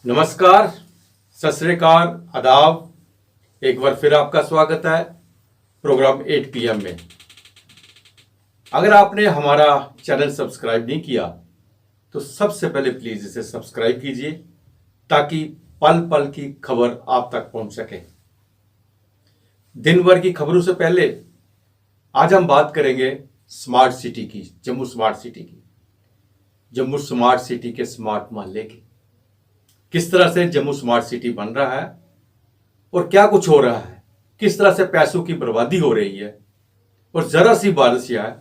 नमस्कार, सत श्री अकाल, आदाब। एक बार फिर आपका स्वागत है प्रोग्राम 8 PM में। अगर आपने हमारा चैनल सब्सक्राइब नहीं किया तो सबसे पहले प्लीज इसे सब्सक्राइब कीजिए ताकि पल पल की खबर आप तक पहुंच सके। दिन भर की खबरों से पहले आज हम बात करेंगे स्मार्ट सिटी की, जम्मू स्मार्ट सिटी की, जम्मू स्मार्ट सिटी के स्मार्ट मोहल्ले की। किस तरह से जम्मू स्मार्ट सिटी बन रहा है और क्या कुछ हो रहा है, किस तरह से पैसों की बर्बादी हो रही है और जरा सी बारिश आए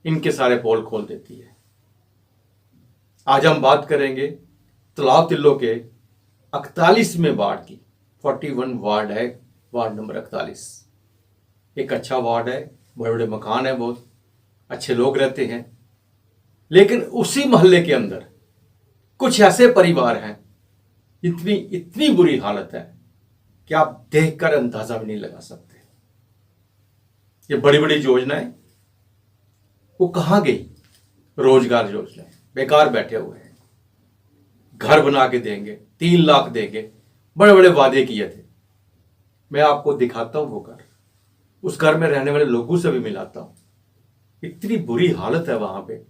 इनके सारे पोल खोल देती है। आज हम बात करेंगे तालाब तिल्लो के 41वें वार्ड की। 41 वार्ड है, वार्ड नंबर 41। एक अच्छा वार्ड है, बड़े बड़े मकान है, बहुत अच्छे लोग रहते हैं, लेकिन उसी मोहल्ले के अंदर कुछ ऐसे परिवार हैं, इतनी बुरी हालत है कि आप देखकर अंदाजा भी नहीं लगा सकते। ये बड़ी बड़ी योजनाएं वो कहां गई? रोजगार योजनाएं बेकार बैठे हुए हैं। घर बना के देंगे, 3 लाख देंगे, बड़े बड़े वादे किए थे। मैं आपको दिखाता हूं वो घर, उस घर में रहने वाले लोगों से भी मिलाता हूं। इतनी बुरी हालत है वहां पे,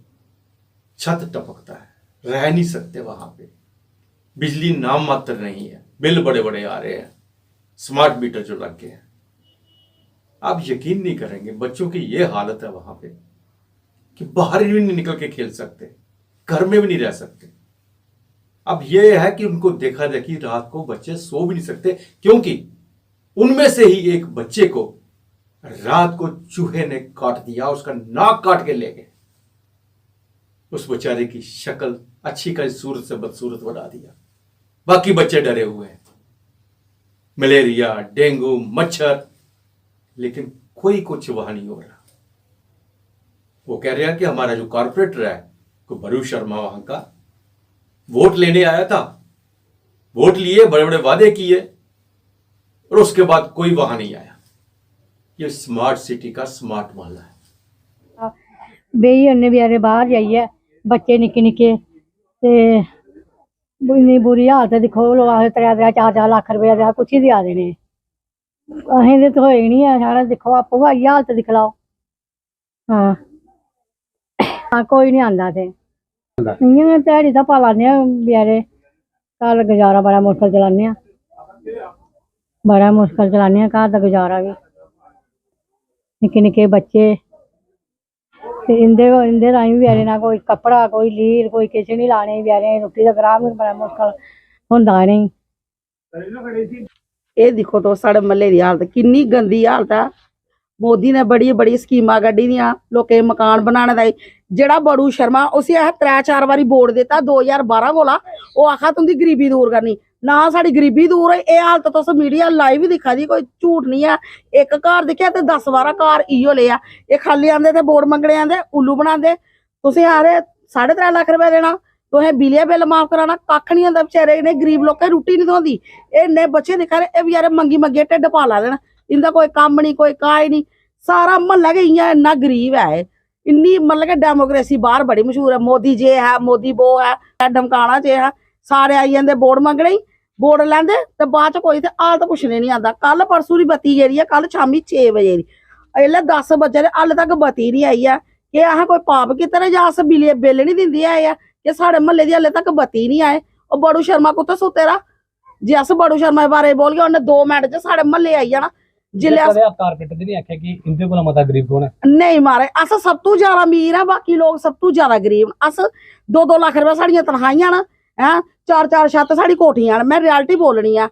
छत टपकता है, रह नहीं सकते वहां पे। बिजली नाम मात्र नहीं है, बिल बड़े बड़े आ रहे हैं, स्मार्ट मीटर जो लग गए हैं। आप यकीन नहीं करेंगे, बच्चों की ये हालत है वहां पे कि बाहर भी नहीं निकल के खेल सकते, घर में भी नहीं रह सकते। अब ये है कि उनको देखा देखी रात को बच्चे सो भी नहीं सकते, क्योंकि उनमें से ही एक बच्चे को रात को चूहे ने काट दिया, उसका नाक काट के ले गए। उस बेचारे की शक्ल अच्छी का सूरत से बदसूरत बना दिया। बाकी बच्चे डरे हुए हैं, मलेरिया, डेंगू, मच्छर, लेकिन कोई कुछ वहां नहीं हो रहा। वो कह रहे हैं कि हमारा जो कॉर्पोरेटर है, को बरू शर्मा, वहां का वोट लेने आया था, वोट लिए, बड़े बड़े वादे किए और उसके बाद कोई वहां नहीं आया। ये स्मार्ट सिटी का स्मार्ट मोहल्ला है। बेही उन्ने बेचारे बाहर जाइए, बच्चे निक्के निक्के ते इन्नी बुरी हालत है। दिक्खो लोग आखदे 3-4 लाख रुपया देआ, कुछ ही देआ देने असें ते थ्होए नहीं है साढ़ा। दिक्खो आपूं गै इ'यै हालत दिक्ख लैओ। हाँ कोई नहीं आंदा ते इ'यां गै ध्याड़ी धप्पा लान्ने आं बेचारे, घर गुजारा बड़ा मुश्कल चलाने आं, बड़ा मुश्कल चलाने आं घर दा गुजारा बी। निक्के निक्के बच्चे ते इंदे ताईं बी बेचारे ना कोई कपड़ा, कोई लीर, कोई किश नहीं लाने बेचारे। रुट्टी दा ग्राह बी बड़ा मुश्कल होंदा इ'नेंगी। ये दिक्खो तुस साढ़े म्हल्ले दी हालत किन्नी गंदी हालत है। मोदी ने बड़ी बड़ी स्कीमां कड्ढी दियां लोकें मकान बनाने ताईं। जेड़ा बड़ू शर्मा, उसी असें 3-4 बारी वोट दित्ता 2012 कोला। ओह् आखा तुंदी गरीबी दूर करनी, ना साड़ी गरीबी दूर होई। एह् हालत तुस मीडिया लाइव ही दिक्खा दी, कोई झूठ नहीं है। इक घर दिक्खेआ ते 10-12 घर इयो ले आ। एह् खाली आंदे ते वोट मंगने आंदे, उल्लू बनांदे। तुसें आखदे 3.5 लाख रुपया देना, तुसें बिजली बिल माफ कराना, कक्ख नहीं होंदा। बेचारे इ'नें गरीब लोकें रुट्टी नहीं थ्होंदी। एह् इन्ने बच्चे दिक्खा दे, एह् बेचारे मंगी मंगियै ढिड्ड पाला दे न। इंदा कोई कम्म नहीं, कोई काज नहीं। सारा म्हल्ला गै इ'यां इन्ना गरीब है। इन्नी मतलब कि डेमोक्रेसी बाहर बड़ी मशहूर है। मोदी जे है, मोदी वो है, डमकाना जे है। सारे आई जंदे वोट मंगने, वोट लैंदे ते बाद च कोई ते हालत पुछने नहीं आंदा। कल परसों दी बत्ती जेह्ड़ी है, कल शामी 6 बजे दी, इसलै 10 बजे हाले तक बत्ती नहीं आई है। कि असें कोई पाप कीते ने जां अस बिल नहीं दिंदे है कि साढ़े म्हल्ले दी हाले तक बत्ती नहीं आए। और बड़ू शर्मा कुत्थै सुत्ते दा? जे अस बड़ू शर्मा दे बारे बोलगे उन्नै 2 मिंट च साढ़े म्हल्ले आई जाना। जिल्ले अस कारपेंटर दी नहीं आखेआ कि इंदे कोला मता गरीब कौन है? नहीं मारे, अस सब तू ज्यादा अमीर है, बाकी लोग सब तू ज्यादा गरीब। अस 2-2 लाख रुपया साड़ियां तनखाहियां न, हैं 4-4 छत्त साड़ी कोठियां न। मैं रियलिटी बोलनी है,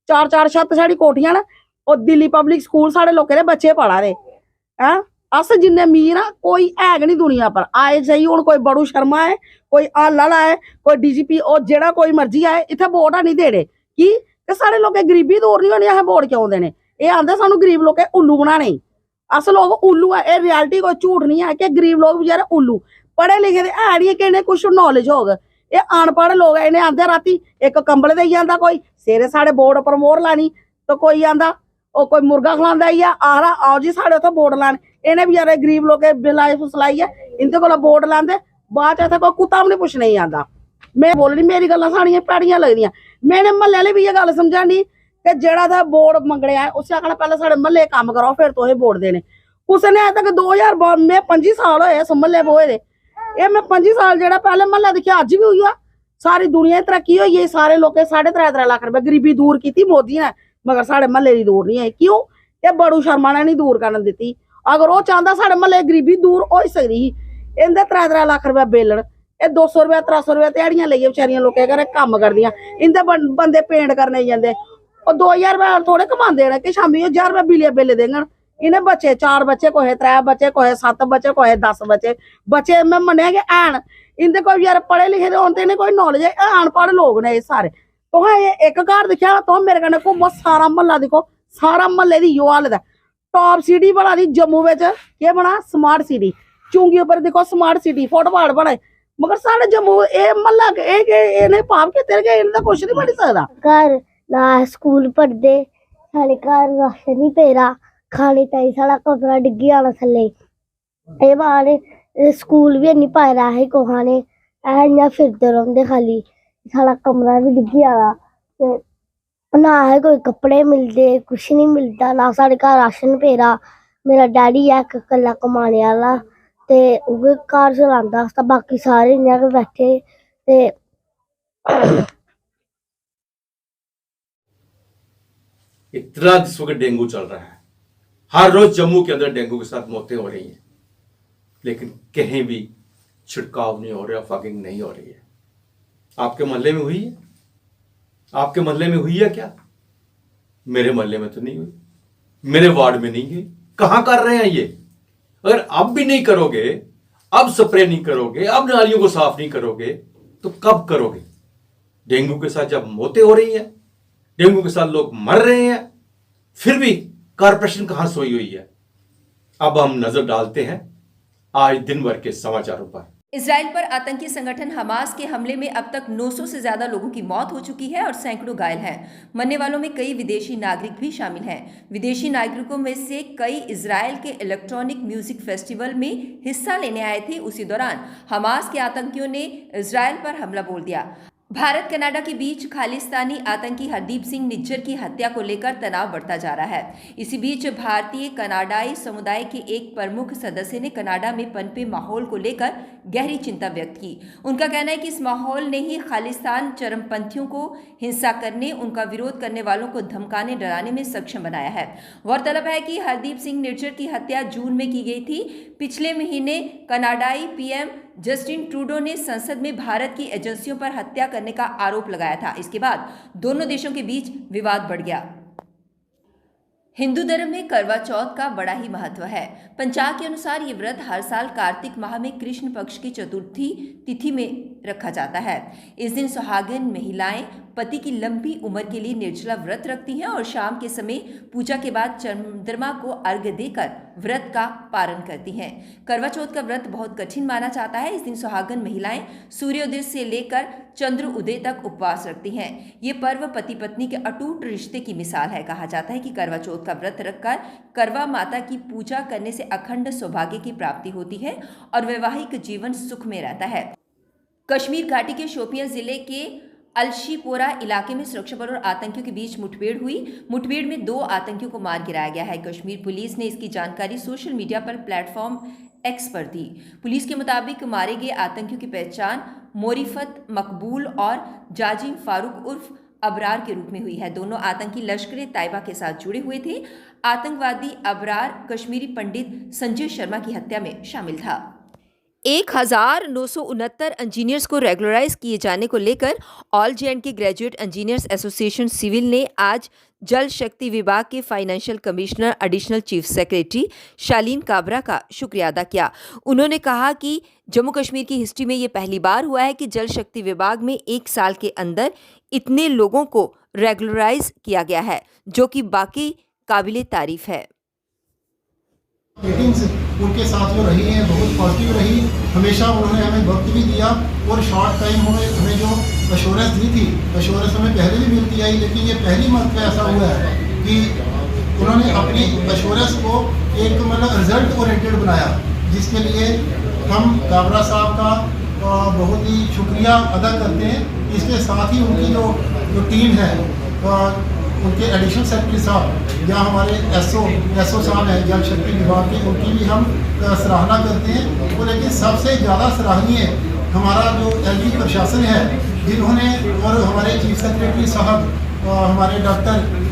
4-4 छत्त साड़ी कोठियां न। और दिल्ली पब्लिक स्कूल साढ़े लोकें दे बच्चे पढ़ा दे हैं। अस जिन्ने अमीर आ कोई है गै नहीं दुनिया पर। आए सही हुण कोई बड़ू शर्मा है, कोई हल आला है, कोई DGP, और जेड़ा कोई मर्जी आए, इत्थे वोट नहीं देने की साढ़े लोकें गरीबी दूर नहीं होनी। असें वोट क्यों देने? एह् आंदे सानू गरीब लोकें उल्लू बनाने। अस लोग उल्लू है, एह् रियलिटी कोई झूठ नहीं है कि गरीब लोग बेचारे उल्लू। पढ़े लिखे दे है नहीं कि इन्हें कुछ नॉलेज होग। एह् अनपढ़ लोग है, इन्हें आंदे राती एक कंबल देई जांदा कोई, सवेरे साढ़े वोट पर मोहर लानी, तो कोई आंदा ओह् कोई मुर्गा खलांदा ही आखदा आओ जी साढ़े उत्थे वोट लाने। इन्हें बेचारे गरीब लोकें बिलाई फसलाइयै इंदे कोला वोट लांदे, बाद च इत्थे कोई कुत्ता भी नहीं पुच्छने ही आंदा। मैं बोलनी मेरी गल्लां सारियां भैड़ियां लगदियां। मैंने महल्ले वाले भी ये गल समझानी कि जेड़ा था बोर्ड मंगड़िया है उसे आखना पहले साढ़े महल्ले काम करो फिर तुसें बोर्ड देने। उसने अजे तक 2000 में 25 साल होए महल्ले बोए दे, ये मैं 25 साल जेड़ा पहले महल्ला दिखा अज भी हुई है। सारी दुनिया तरक्की हुई है, सारे लोग 3.5 लाख रुपए गरीबी दूर की मोदी ने, मगर साढ़े महल्ले की दूर नहीं है। क्यों? ये बड़ू शर्मा ने नहीं दूर करन दी। अगर वो चाहता साढ़े महल्ले गरीबी दूर हो सकती ही, इनके 3.5 लाख रुपया बेलन, ये 200 रुपया 300 रुपया दिहाड़ियां लेइए बेचारियां लोग घर कम करदियां, इनके बंदे पेंट करने जाते, और 2000 रुपया थोड़े कमाते हैं कि शामी 1000 रुपया बिलिया बिल देंगे। इन्हें बच्चे 4 बच्चे, कोहे 3 बच्चे, कोहे 7 बच्चे, कोहे 10 बच्चे मैं मन्ने कि हैन इनके कोई यार पढ़े लिखे होते इन्हें कोई नॉलेज है, अनपढ़ लोग ने ये सारे। तो हाँ ये एक घर दिखा तो मेरे कन्नै घूमो सारा महल्ला दिखो, सारा महल्ले की यो हालत है। टॉप सिटी बना दी जम्मू में, क्या बना स्मार्ट सिटी, चुंगी उपर देखो स्मार्ट सिटी फुटपाथ बने, मगर साढ़े जम्मू ये महल्ला इन्हें पाप किते गए, इन्हें कुछ नहीं बनी सकता। घर ना स्कूल पढ़ते, साढ़े घर राशन नहीं पेरा, खाने ताई साढ़ा कमरा डिग्गी आना थले, ये बारे स्कूल भी नहीं पाए रहा है कोहाने, इ'यां फिरदे रौंह्दे खाली, साढ़ा कमरा भी डिग्गी आना, ना है कोई कपड़े मिलते, कुछ नहीं मिलता, ना साढ़े घर राशन पेरा। मेरा डैडी है इक कल्ला कमाने वाला ते उ'ऐ घर चलांदा, बाकी सारे इ'यां गै बैठे ते इतना इस वक्त डेंगू चल रहा है, हर रोज जम्मू के अंदर डेंगू के साथ मौतें हो रही हैं, लेकिन कहीं भी छिड़काव नहीं हो रहा, फॉगिंग नहीं हो रही है। आपके मोहल्ले में हुई है? आपके मोहल्ले में हुई है क्या? मेरे मोहल्ले में तो नहीं हुई, मेरे वार्ड में नहीं हुई। कहां कर रहे हैं ये? अगर अब भी नहीं करोगे, अब स्प्रे नहीं करोगे, अब नालियों को साफ नहीं करोगे, तो कब करोगे? डेंगू के साथ जब मौतें हो रही हैं, डेंगू के साथ लोग मर रहे हैं, फिर भी कारपोरेशन कहां सोई हुई है? अब हम नजर डालते हैं आज दिन भर के समाचारों पर। इजराइल पर आतंकी संगठन हमास के हमले में अब तक 900 से ज्यादा लोगों की मौत हो चुकी है और सैकड़ों घायल हैं। मरने वालों में कई विदेशी नागरिक भी शामिल हैं। विदेशी नागरिकों में से कई इजराइल के इलेक्ट्रॉनिक म्यूजिक फेस्टिवल में हिस्सा लेने आए थे। उसी दौरान हमास के आतंकियों ने इजराइल पर हमला बोल दिया। भारत कनाडा के बीच खालिस्तानी आतंकी हरदीप सिंह निज्जर की हत्या को लेकर तनाव बढ़ता जा रहा है। इसी बीच भारतीय कनाडाई समुदाय के एक प्रमुख सदस्य ने कनाडा में पनपे माहौल को लेकर गहरी चिंता व्यक्त की। उनका कहना है कि इस माहौल ने ही खालिस्तान चरमपंथियों को हिंसा करने, उनका विरोध करने वालों को धमकाने डराने में सक्षम बनाया है। गौरतलब है कि हरदीप सिंह निज्जर की हत्या जून में की गई थी। पिछले महीने कनाडाई पीएम जस्टिन ट्रूडो ने संसद में भारत की एजेंसियों पर हत्या करने का आरोप लगाया था। इसके बाद दोनों देशों के बीच विवाद बढ़ गया। हिंदू धर्म में करवा चौथ का बड़ा ही महत्व है। पंचांग के अनुसार ये व्रत हर साल कार्तिक माह में कृष्ण पक्ष की चतुर्थी तिथि में रखा जाता है। इस दिन सुहागिन महिलाएं पति की लंबी उम्र के लिए निर्जला व्रत रखती हैं और शाम के समय पूजा के बाद चंद्रमा को अर्घ्य देकर व्रत का पारण करती हैं। करवा चौथ का व्रत बहुत कठिन माना जाता है। इस दिन सुहागिन महिलाएं सूर्योदय से लेकर चंद्र उदय तक उपवास रखती हैं। ये पर्व पति पत्नी के अटूट रिश्ते की मिसाल है। कहा जाता है कि करवा चौथ का व्रत रखकर करवा माता की पूजा करने से अखंड सौभाग्य की प्राप्ति होती है और वैवाहिक जीवन सुख में रहता है। कश्मीर घाटी के शोपियां जिले के अलशीपोरा इलाके में सुरक्षा बल और आतंकियों के बीच मुठभेड़ हुई। मुठभेड़ में 2 आतंकियों को मार गिराया गया है। कश्मीर पुलिस ने इसकी जानकारी सोशल मीडिया पर प्लेटफॉर्म एक्स पर दी। पुलिस के मुताबिक मारे गए आतंकियों की पहचान मोरिफत मकबूल और जाजिम फारूक उर्फ अबरार के रूप में हुई है। दोनों आतंकी लश्कर तैयबा के साथ जुड़े हुए थे। आतंकवादी अबरार कश्मीरी पंडित संजय शर्मा की हत्या में शामिल था। 1969 इंजीनियर्स को रेगुलराइज किए जाने को लेकर all J and K graduate engineers association civil ने आज जल शक्ति विभाग के financial commissioner additional chief secretary Shaleen Kabra का शुक्रिया अदा किया। उन्होंने कहा कि जम्मू कश्मीर की हिस्ट्री में ये पहली बार हुआ है कि जल शक्ति विभाग में 1 साल के अंदर इतने लोगों को रेगुलराइज किया गया है, जो कि बाकी काबिले तारीफ है। मीटिंग्स उनके साथ जो रही हैं बहुत पॉजिटिव रही। हमेशा उन्होंने हमें वक्त भी दिया और शॉर्ट टाइम में हमें जो एश्योरेंस दी थी, एश्योरेंस हमें पहले भी मिलती आई, लेकिन ये पहली मरतबा ऐसा हुआ है कि उन्होंने अपनी एश्योरेंस को एक मतलब रिजल्ट ओरिएंटेड बनाया, जिसके लिए हम काबरा साहब का बहुत ही शुक्रिया अदा करते हैं। इसके साथ ही उनकी जो जो टीम है उनके एडिशनल सेक्रेटरी साहब या हमारे एसओ साहब हैं जल शक्ति विभाग के, उनकी भी हम सराहना करते हैं। और लेकिन सबसे ज़्यादा सराहनीय हमारा जो एलजी प्रशासन है, जिन्होंने, और हमारे चीफ सेक्रेटरी साहब हमारे डॉक्टर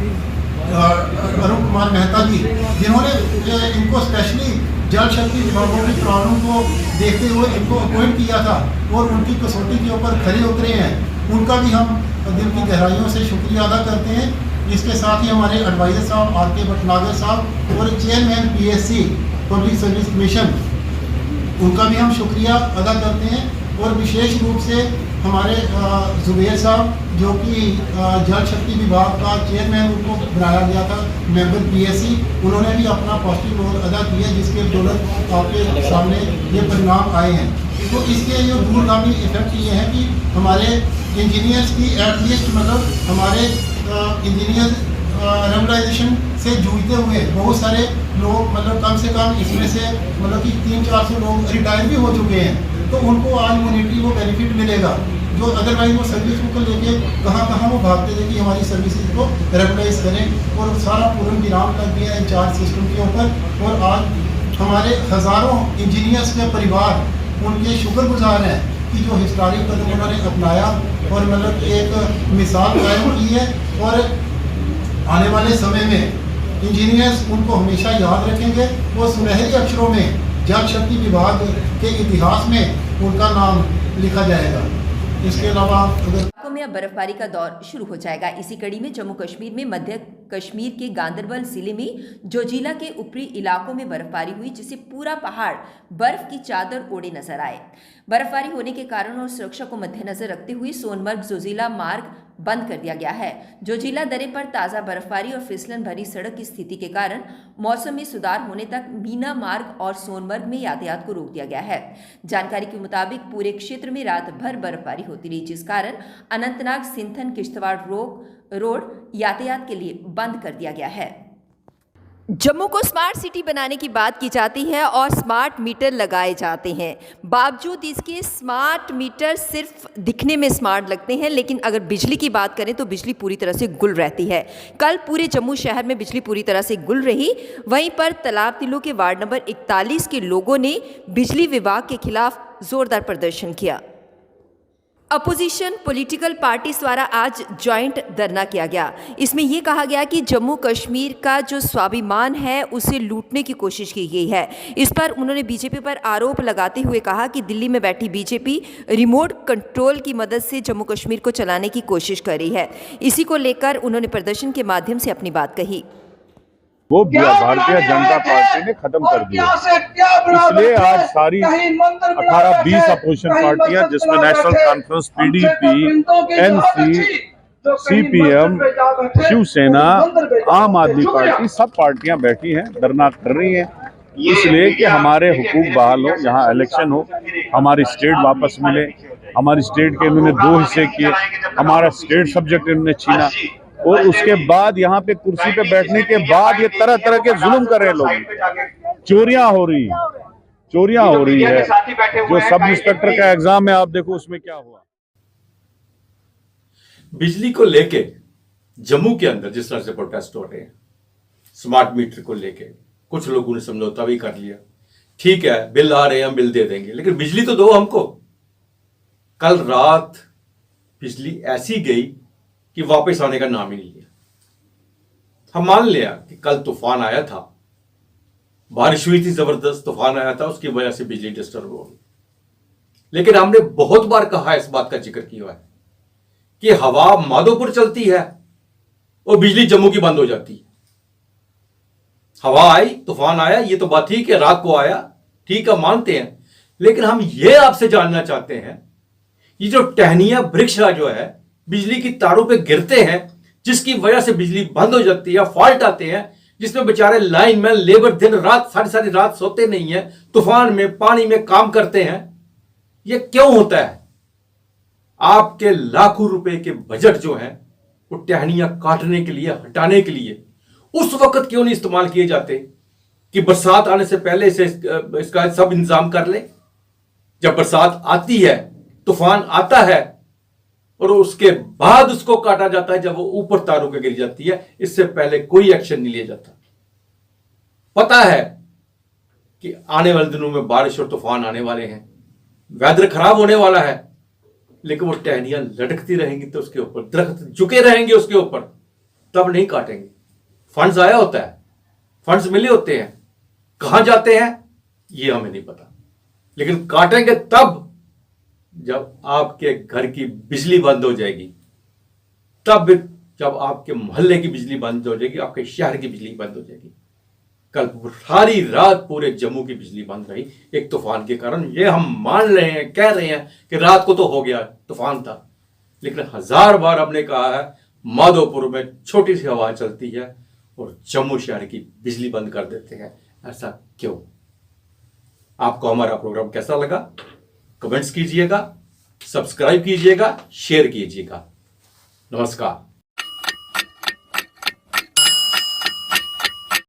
अरुण कुमार मेहता जी, जिन्होंने इनको स्पेशली जल शक्ति विभागों की प्रॉब्लम को देखते हुए इनको अपॉइंट किया था और उनकी कसौटी के ऊपर खड़े उतरे हैं, उनका भी हम दिल की गहराइयों से शुक्रिया अदा करते हैं। इसके साथ ही हमारे एडवाइज़र साहब आर.के. भटनागर साहब और chairman PSC public service commission, उनका भी हम शुक्रिया अदा करते हैं। और विशेष रूप से हमारे जुबैर साहब, जो कि जल शक्ति विभाग का चेयरमैन उनको बनाया गया था, मेंबर पीएससी, उन्होंने भी अपना पॉजिटिव रोल अदा किया, जिसके बदौलत आपके सामने ये परिणाम आए हैं। तो इसके जो दूरगामी इफेक्ट ये है कि हमारे इंजीनियर्स की एटलीस्ट मतलब हमारे इंजीनियर रेगुलाइजेशन से जूझते हुए बहुत सारे लोग, मतलब कम से कम इसमें से मतलब कि 300-400 लोग रिटायर भी हो चुके हैं, तो उनको आज मॉनिटरी वो बेनिफिट मिलेगा, जो अदरवाइज वो सर्विस को लेके कहाँ वो भागते थे कि हमारी सर्विसेज को रेगुलाइज करें। और सारा पूर्ण विराम लग गया इंचार्ज सिस्टम के ऊपर। और आज हमारे हज़ारों इंजीनियर्स के परिवार उनके शुक्रगुजार हैं कि जो हिस्टोरिक कदम उन्होंने अपनाया और मतलब एक मिसाल कायम की है। और आने वाले समय में इंजीनियर्स उनको हमेशा याद रखेंगे और सुनहरे अक्षरों में जल शक्ति विभाग के इतिहास में उनका नाम लिखा जाएगा। इसके अलावा इलाकों में अब बर्फबारी का दौर शुरू हो जाएगा। इसी कड़ी में जम्मू कश्मीर में मध्य कश्मीर के गांदरबल जिले में जोजिला के ऊपरी इलाकों में बर्फबारी हुई, जिससे पूरा पहाड़ बर्फ की चादर ओढ़े नजर आए। बर्फबारी होने के कारण और सुरक्षा को मद्देनजर रखते हुए सोनमर्ग जोजिला मार्ग बंद कर दिया गया है। जोजिला दर्रे पर ताज़ा बर्फबारी और फिसलन भरी सड़क की स्थिति के कारण मौसम में सुधार होने तक मीना मार्ग और सोनमर्ग में यातायात को रोक दिया गया है। जानकारी के मुताबिक पूरे क्षेत्र में रात भर बर्फबारी होती रही, जिस कारण अनंतनाग सिंथन किश्तवाड़ रोड यातायात के लिए बंद कर दिया गया है। जम्मू को स्मार्ट सिटी बनाने की बात की जाती है और स्मार्ट मीटर लगाए जाते हैं। बावजूद इसके स्मार्ट मीटर सिर्फ दिखने में स्मार्ट लगते हैं, लेकिन अगर बिजली की बात करें तो बिजली पूरी तरह से गुल रहती है। कल पूरे जम्मू शहर में बिजली पूरी तरह से गुल रही। वहीं पर तालाब तिल्लो के वार्ड नंबर 41 के लोगों ने बिजली विभाग के खिलाफ जोरदार प्रदर्शन किया। अपोजिशन पॉलिटिकल पार्टीज द्वारा आज जॉइंट धरना किया गया। इसमें यह कहा गया कि जम्मू कश्मीर का जो स्वाभिमान है उसे लूटने की कोशिश की गई है। इस पर उन्होंने बीजेपी पर आरोप लगाते हुए कहा कि दिल्ली में बैठी बीजेपी रिमोट कंट्रोल की मदद से जम्मू कश्मीर को चलाने की कोशिश कर रही है। इसी को लेकर उन्होंने प्रदर्शन के माध्यम से अपनी बात कही। वो भारतीय जनता पार्टी ने खत्म कर दिया, इसलिए आज सारी 18-20 अपोजिशन पार्टियां, जिसमें national conference, PDP, NC, CPM, Shiv Sena, Aam Aadmi party, सब पार्टियां बैठी हैं, धरना कर रही हैं, इसलिए कि हमारे हुकूक बहाल हो, यहाँ इलेक्शन हो, हमारी स्टेट वापस मिले। हमारी स्टेट के इन्होंने 2 हिस्से किए, हमारा स्टेट सब्जेक्ट इन्होंने छीना, और उसके बाद यहाँ पे कुर्सी पे बैठने के बाद ये तरह तरह के जुल्म कर रहे लोग। चोरियां हो रही है। जो सब इंस्पेक्टर का एग्जाम है, आप देखो उसमें क्या हुआ। बिजली को लेके जम्मू के अंदर जिस तरह से प्रोटेस्ट हो रहे हैं, स्मार्ट मीटर को लेके कुछ लोगों ने समझौता भी कर लिया। ठीक है, बिल आ रहे हैं, हम बिल दे देंगे, लेकिन बिजली तो दो हमको। कल रात बिजली ऐसी गई कि वापस आने का नाम ही नहीं लिया। हम मान लिया कि कल तूफान आया था, बारिश हुई थी, जबरदस्त तूफान आया था, उसकी वजह से बिजली डिस्टर्ब हो गई, लेकिन हमने बहुत बार कहा, इस बात का जिक्र किया है कि हवा माधोपुर चलती है और बिजली जम्मू की बंद हो जाती है। हवा आई, तूफान आया, ये तो बात ठीक है, रात को आया, ठीक है, मानते हैं, लेकिन हम ये आपसे जानना चाहते हैं, ये जो टहनिया वृक्ष जो है बिजली की तारों पे गिरते हैं, जिसकी वजह से बिजली बंद हो जाती है, फॉल्ट आते हैं, जिसमें बेचारे लाइनमैन लेबर दिन रात सारी रात सोते नहीं है, तूफान में पानी में काम करते हैं। ये क्यों होता है? आपके लाखों रुपए के बजट जो है वो टहनियां काटने के लिए, हटाने के लिए उस वक्त क्यों नहीं इस्तेमाल किए जाते कि बरसात आने से पहले से इसका सब इंतजाम कर ले। जब बरसात आती है, तूफान आता है, और उसके बाद उसको काटा जाता है जब वो ऊपर तारों के गिर जाती है। इससे पहले कोई एक्शन नहीं लिया जाता। पता है कि आने वाले दिनों में बारिश और तूफान आने वाले हैं, वेदर खराब होने वाला है, लेकिन वो टहनियां लटकती रहेंगी तो उसके ऊपर, दरख्त झुके रहेंगे उसके ऊपर, तब नहीं काटेंगे। फंड्स आया होता है, फंड्स मिले होते हैं, कहां जाते हैं ये हमें नहीं पता, लेकिन काटेंगे तब जब आपके घर की बिजली बंद हो जाएगी, तब जब आपके मोहल्ले की बिजली बंद हो जाएगी, आपके शहर की बिजली बंद हो जाएगी। कल सारी रात पूरे जम्मू की बिजली बंद रही एक तूफान के कारण। ये हम मान रहे हैं, कह रहे हैं कि रात को तो हो गया, तूफान था, लेकिन 1000 बार हमने कहा है माधोपुर में छोटी सी हवा चलती है और जम्मू शहर की बिजली बंद कर देते हैं। ऐसा क्यों? आपको हमारा प्रोग्राम कैसा लगा? कमेंट्स कीजिएगा, सब्सक्राइब कीजिएगा, शेयर कीजिएगा। नमस्कार।